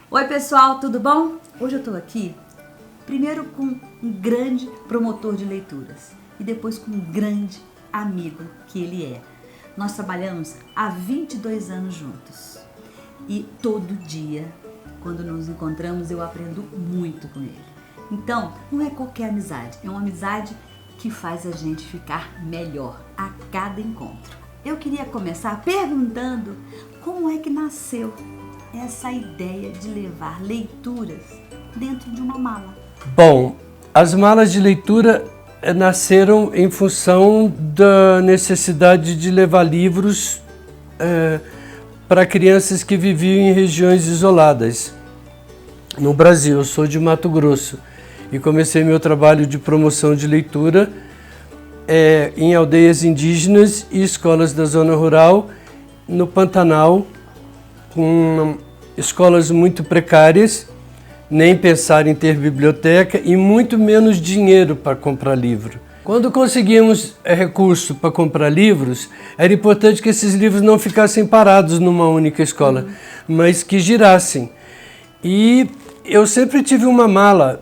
Oi pessoal, tudo bom? Hoje eu estou aqui, primeiro com um grande promotor de leituras e depois com um grande amigo que ele é. Nós trabalhamos há 22 anos juntos e todo dia, quando nos encontramos, eu aprendo muito com ele. Então, não é qualquer amizade, é uma amizade que faz a gente ficar melhor a cada encontro. Eu queria começar perguntando como é que nasceu essa ideia de levar leituras dentro de uma mala. Bom, as malas de leitura nasceram em função da necessidade de levar livros para crianças que viviam em regiões isoladas. No Brasil, eu sou de Mato Grosso e comecei meu trabalho de promoção de leitura em aldeias indígenas e escolas da zona rural, no Pantanal, com escolas muito precárias, nem pensar em ter biblioteca e muito menos dinheiro para comprar livro. Quando conseguimos recurso para comprar livros, era importante que esses livros não ficassem parados numa única escola, mas que girassem. E eu sempre tive uma mala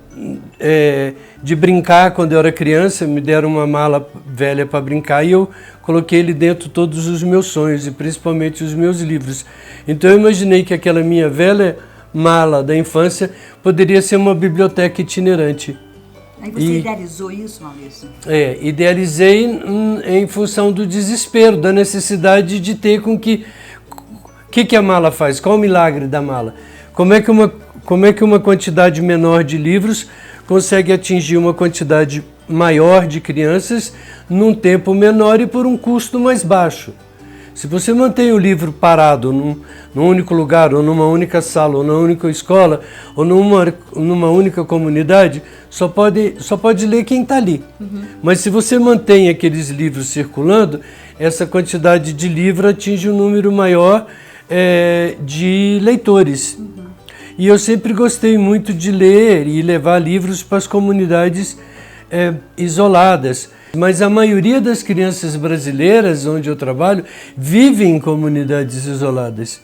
de brincar quando eu era criança, me deram uma mala velha para brincar e eu coloquei ali dentro todos os meus sonhos e principalmente os meus livros. Então eu imaginei que aquela minha velha mala da infância poderia ser uma biblioteca itinerante. Aí você idealizou isso, Maurício? Idealizei em função do desespero, da necessidade de ter com que a mala faz? Qual o milagre da mala? Como é que uma quantidade menor de livros consegue atingir uma quantidade maior de crianças num tempo menor e por um custo mais baixo? Se você mantém o livro parado num único lugar, ou numa única sala, ou numa única escola, ou numa única comunidade, só pode ler quem está ali. Mas se você mantém aqueles livros circulando, essa quantidade de livro atinge um número maior de leitores. E eu sempre gostei muito de ler e levar livros para as comunidades isoladas. Mas a maioria das crianças brasileiras, onde eu trabalho, vivem em comunidades isoladas.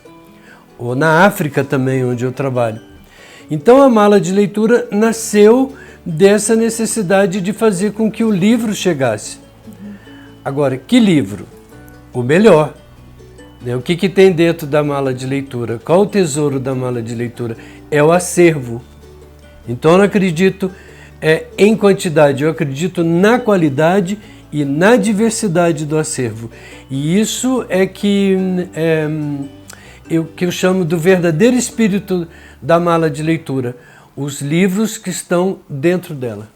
Ou na África também, onde eu trabalho. Então a mala de leitura nasceu dessa necessidade de fazer com que o livro chegasse. Agora, que livro? O melhor. O que tem dentro da mala de leitura? Qual o tesouro da mala de leitura? É o acervo. Então eu não acredito em quantidade, eu acredito na qualidade e na diversidade do acervo. E isso é que eu chamo do verdadeiro espírito da mala de leitura, os livros que estão dentro dela.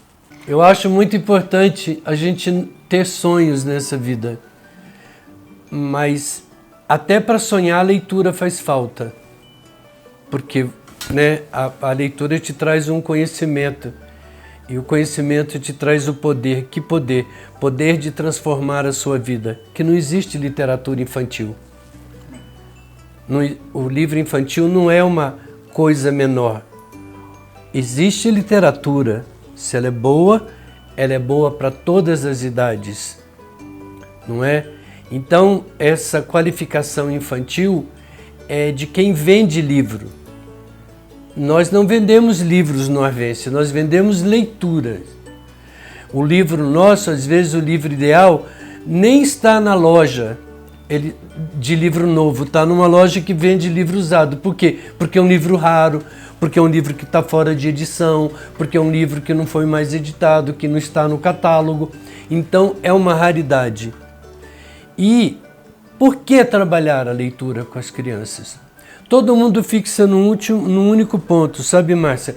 Eu acho muito importante a gente ter sonhos nessa vida, mas até para sonhar a leitura faz falta, porque a leitura te traz um conhecimento. E o conhecimento te traz o poder. Que poder? Poder de transformar a sua vida. Que não existe literatura infantil. O livro infantil não é uma coisa menor. Existe literatura. Se ela é boa para todas as idades. Não é? Então, essa qualificação infantil é de quem vende livro. Nós não vendemos livros no Arvense, nós vendemos leituras. O livro nosso, às vezes o livro ideal, nem está na loja de livro novo, está numa loja que vende livro usado. Por quê? Porque é um livro raro, porque é um livro que está fora de edição, porque é um livro que não foi mais editado, que não está no catálogo. Então é uma raridade. E por que trabalhar a leitura com as crianças? Todo mundo fixa num único ponto, sabe, Márcia?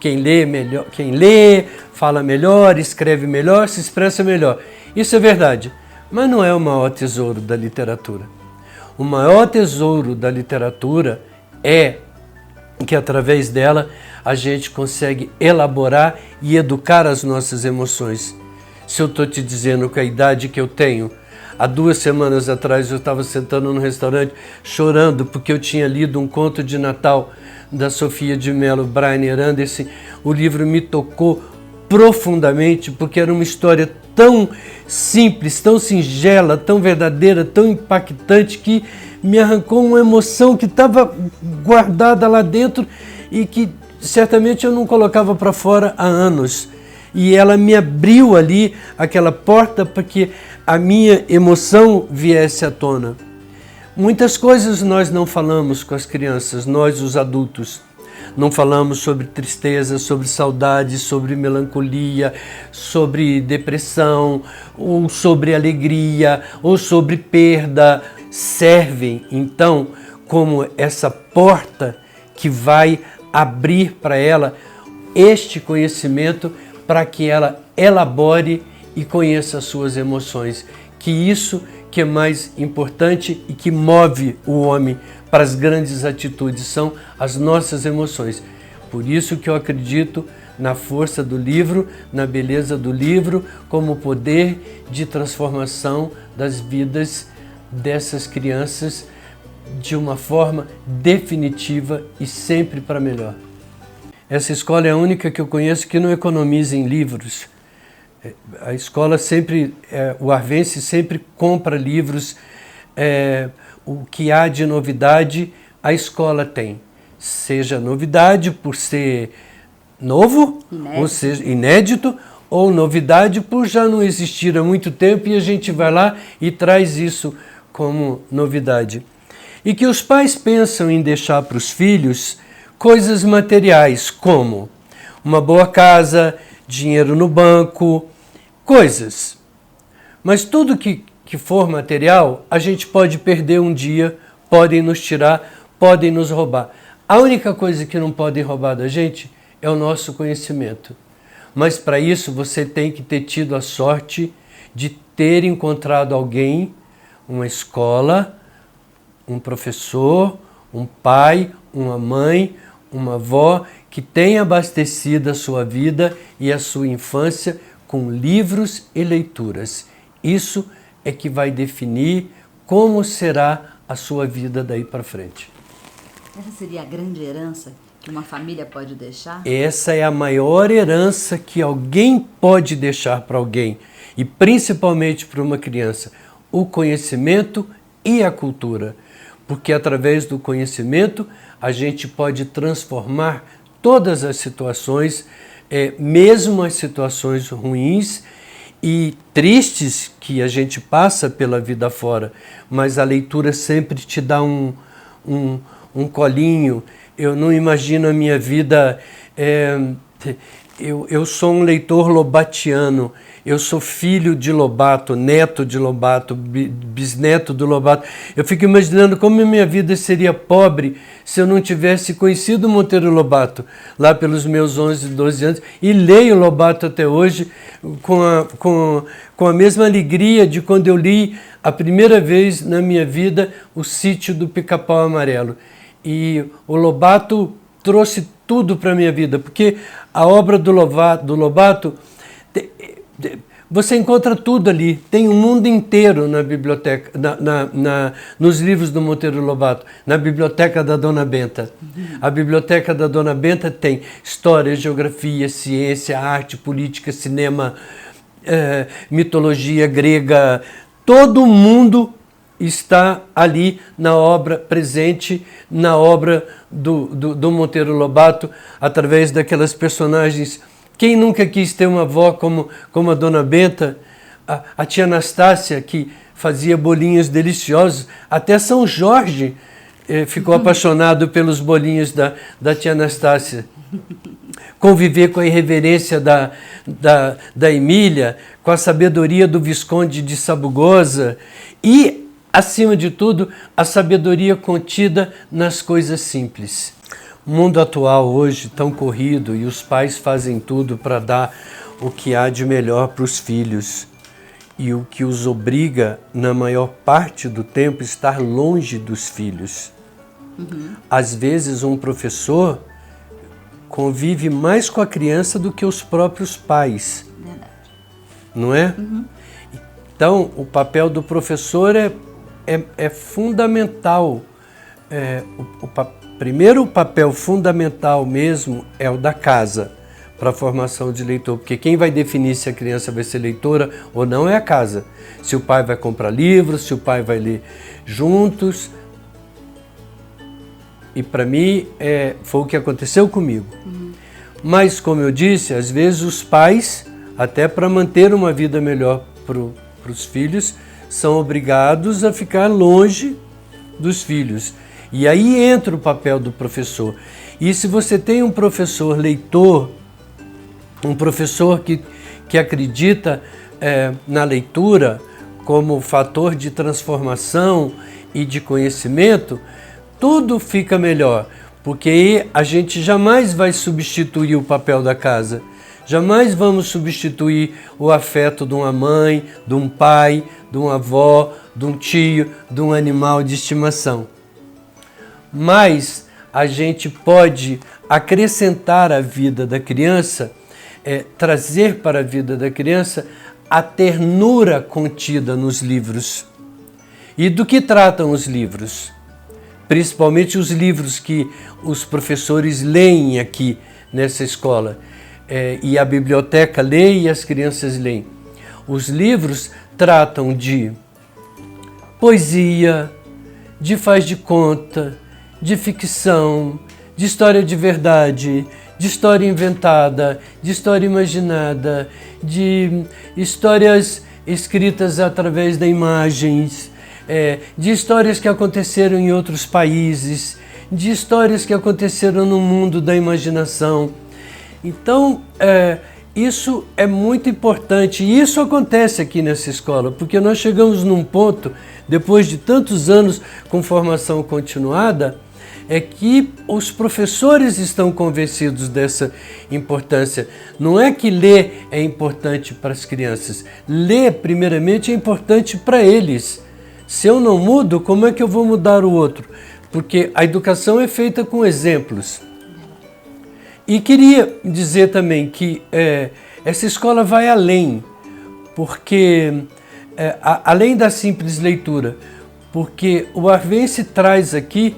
Quem lê, fala melhor, escreve melhor, se expressa melhor. Isso é verdade, mas não é o maior tesouro da literatura. O maior tesouro da literatura é que através dela a gente consegue elaborar e educar as nossas emoções. Se eu estou te dizendo que a idade que eu tenho, há 2 semanas atrás eu estava sentando no restaurante chorando porque eu tinha lido um conto de Natal da Sofia de Mello, Briner Anderson. O livro me tocou profundamente porque era uma história tão simples, tão singela, tão verdadeira, tão impactante que me arrancou uma emoção que estava guardada lá dentro e que certamente eu não colocava para fora há anos. E ela me abriu ali aquela porta para que a minha emoção viesse à tona. Muitas coisas nós não falamos com as crianças, nós os adultos. Não falamos sobre tristeza, sobre saudade, sobre melancolia, sobre depressão, ou sobre alegria, ou sobre perda. Servem, então, como essa porta que vai abrir para ela este conhecimento para que ela elabore e conheça as suas emoções. Que isso que é mais importante e que move o homem para as grandes atitudes são as nossas emoções. Por isso que eu acredito na força do livro, na beleza do livro, como poder de transformação das vidas dessas crianças de uma forma definitiva e sempre para melhor. Essa escola é a única que eu conheço que não economiza em livros. A escola sempre, o Arvense sempre compra livros, o que há de novidade a escola tem. Seja novidade por ser novo, ou seja inédito, ou novidade por já não existir há muito tempo e a gente vai lá e traz isso como novidade. E que os pais pensam em deixar para os filhos coisas materiais, como uma boa casa, dinheiro no banco, coisas. Mas tudo que for material, a gente pode perder um dia, podem nos tirar, podem nos roubar. A única coisa que não podem roubar da gente é o nosso conhecimento. Mas para isso você tem que ter tido a sorte de ter encontrado alguém, uma escola, um professor, um pai, uma mãe, uma avó que tenha abastecido a sua vida e a sua infância com livros e leituras. Isso é que vai definir como será a sua vida daí para frente. Essa seria a grande herança que uma família pode deixar? Essa é a maior herança que alguém pode deixar para alguém, e principalmente para uma criança, o conhecimento e a cultura. Porque através do conhecimento a gente pode transformar todas as situações, mesmo as situações ruins e tristes que a gente passa pela vida fora, mas a leitura sempre te dá um colinho. Eu não imagino a minha vida... Eu sou um leitor lobatiano, eu sou filho de Lobato, neto de Lobato, bisneto do Lobato. Eu fico imaginando como a minha vida seria pobre se eu não tivesse conhecido Monteiro Lobato, lá pelos meus 11, 12 anos, e leio Lobato até hoje com a mesma alegria de quando eu li a primeira vez na minha vida O Sítio do Pica-Pau Amarelo. E o Lobato trouxe tudo para a minha vida, porque a obra do Lobato, você encontra tudo ali, tem um mundo inteiro na biblioteca, nos livros do Monteiro Lobato, na biblioteca da Dona Benta. A biblioteca da Dona Benta tem história, geografia, ciência, arte, política, cinema, mitologia grega, todo mundo está ali na obra presente, na obra do Monteiro Lobato, através daquelas personagens. Quem nunca quis ter uma avó como a Dona Benta, a tia Anastácia, que fazia bolinhos deliciosos, até São Jorge ficou apaixonado pelos bolinhos da tia Anastácia. Conviver com a irreverência da Emília, com a sabedoria do Visconde de Sabugosa e, acima de tudo, a sabedoria contida nas coisas simples. O mundo atual hoje tão corrido e os pais fazem tudo para dar o que há de melhor para os filhos e o que os obriga, na maior parte do tempo, a estar longe dos filhos. Às vezes um professor convive mais com a criança do que os próprios pais. Verdade. Não é? Então, o papel do professor é fundamental. Primeiro, o papel fundamental mesmo é o da casa para a formação de leitor, porque quem vai definir se a criança vai ser leitora ou não é a casa. Se o pai vai comprar livros, se o pai vai ler juntos, E para mim foi o que aconteceu comigo. Mas, como eu disse, às vezes os pais, até para manter uma vida melhor para os filhos, são obrigados a ficar longe dos filhos. E aí entra o papel do professor. E se você tem um professor leitor, um professor que acredita na leitura como fator de transformação e de conhecimento, tudo fica melhor, porque aí a gente jamais vai substituir o papel da casa, jamais vamos substituir o afeto de uma mãe, de um pai, de uma avó, de um tio, de um animal de estimação. Mas a gente pode acrescentar à vida da criança, trazer para a vida da criança a ternura contida nos livros. E do que tratam os livros? Principalmente os livros que os professores leem aqui nessa escola. E a biblioteca lê e as crianças leem. Os livros tratam de poesia, de faz de conta, de ficção, de história de verdade, de história inventada, de história imaginada, de histórias escritas através de imagens, de histórias que aconteceram em outros países, de histórias que aconteceram no mundo da imaginação. Então, isso é muito importante e isso acontece aqui nessa escola, porque nós chegamos num ponto, depois de tantos anos com formação continuada, é que os professores estão convencidos dessa importância. Não é que ler é importante para as crianças. Ler, primeiramente, é importante para eles. Se eu não mudo, como é que eu vou mudar o outro? Porque a educação é feita com exemplos. E queria dizer também que essa escola vai além, porque além da simples leitura, porque o Arvense traz aqui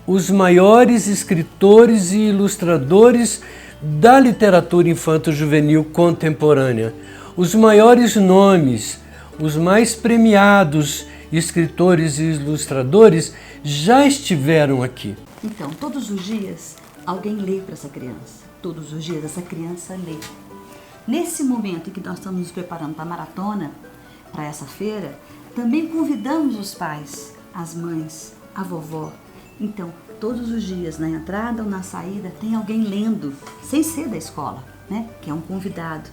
os maiores escritores e ilustradores da literatura infanto-juvenil contemporânea. Os maiores nomes, os mais premiados escritores e ilustradores já estiveram aqui. Então, todos os dias alguém lê para essa criança. Todos os dias essa criança lê. Nesse momento em que nós estamos nos preparando para a maratona, para essa feira, também convidamos os pais, as mães, a vovó. Então, todos os dias, na entrada ou na saída, tem alguém lendo, sem ser da escola, né? Que é um convidado.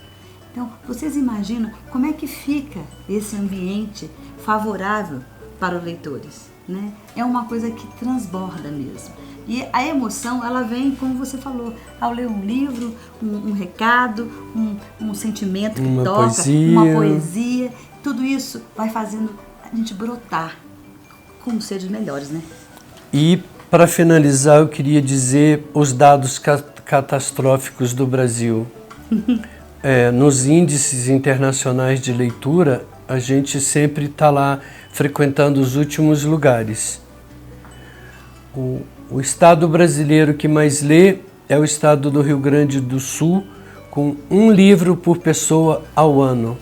Então, vocês imaginam como é que fica esse ambiente favorável para os leitores, né? É uma coisa que transborda mesmo. E a emoção, ela vem, como você falou, ao ler um livro, um recado, um sentimento que toca, uma poesia. Tudo isso vai fazendo a gente brotar como seres melhores, né? E, para finalizar, eu queria dizer os dados catastróficos do Brasil. Nos índices internacionais de leitura, a gente sempre está lá frequentando os últimos lugares. O estado brasileiro que mais lê é o estado do Rio Grande do Sul, com 1 livro por pessoa ao ano.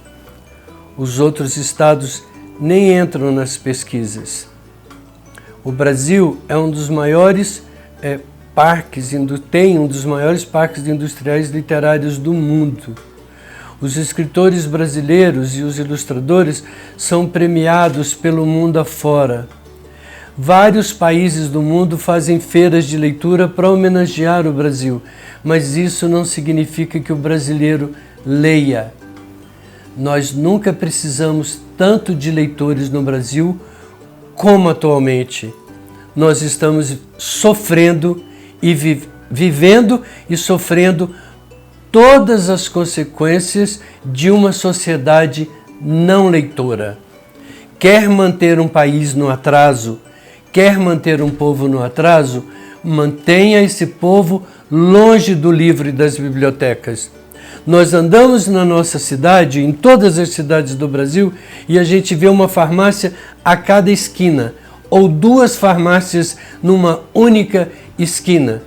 Os outros estados nem entram nas pesquisas. O Brasil é um dos maiores tem um dos maiores parques industriais literários do mundo. Os escritores brasileiros e os ilustradores são premiados pelo mundo afora. Vários países do mundo fazem feiras de leitura para homenagear o Brasil, mas isso não significa que o brasileiro leia. Nós nunca precisamos tanto de leitores no Brasil como atualmente. Nós estamos sofrendo e vivendo e sofrendo todas as consequências de uma sociedade não leitora. Quer manter um país no atraso, quer manter um povo no atraso, mantenha esse povo longe do livro e das bibliotecas. Nós andamos na nossa cidade, em todas as cidades do Brasil, e a gente vê uma farmácia a cada esquina, ou 2 farmácias numa única esquina,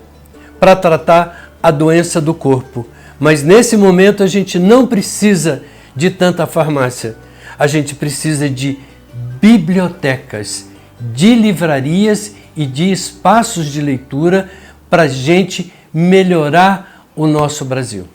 para tratar a doença do corpo. Mas nesse momento a gente não precisa de tanta farmácia, a gente precisa de bibliotecas, de livrarias e de espaços de leitura para a gente melhorar o nosso Brasil.